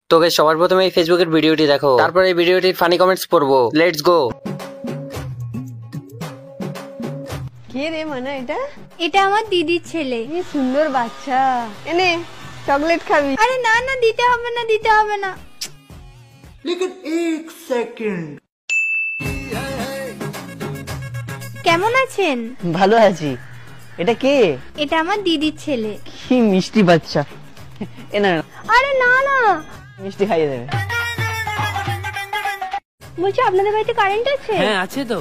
তোকে সবার প্রথমে এই ফেসবুকের ভিডিওটি দেখো, তারপর এই ভিডিওটির ফানি কমেন্টস পড়বো। Let's go. কে রে মানা এটা? এটা আমার দিদির ছেলে। কি সুন্দর বাচ্চা। এনে চকলেট খাবি? আরে না না, দিতে হবে না, দিতে হবে না। लेकिन एक सेकंड। কেমন আছেন? ভালো আছি। এটা কে? এটা আমার দিদির ছেলে। কি মিষ্টি বাচ্চা। এনা আরে না না, মিষ্টি খাইয়ে দেবে। বলছি আপনাদের বাড়িতে কারেন্ট আছে? হ্যাঁ আছে তো।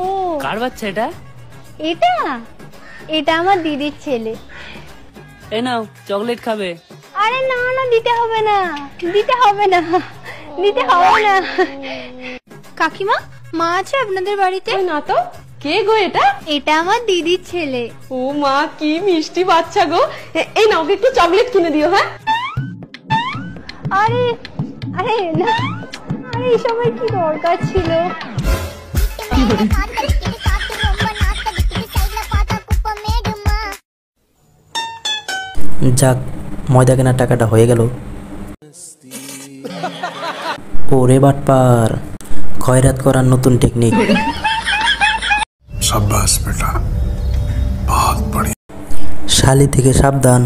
ও কার বাচ্চা এটা? এটা এটা আমার দিদির ছেলে। এই নাও চকলেট খাবে। আরে না না, দিতে হবে না, দিতে হবে না, দিতে হবে না। কাকিমা, মা আছে আপনাদের বাড়িতে? না তো। কে গো এটা? এটা আমার দিদির ছেলে। ও মা, কি মিষ্টি বাচ্চা গো। এই নাও, একটু চকলেট কিনে দিও। হ্যাঁ আরে আরে না, আরে এসবের কি দরকার ছিল? যাক, ময়দা কেনার টাকাটা হয়ে গেল। ওরে বাটপার, খয়রাত করার নতুন টেকনিক। शाबाश बेटा, बहुत बढ़िया। শালি থেকে সাবধান।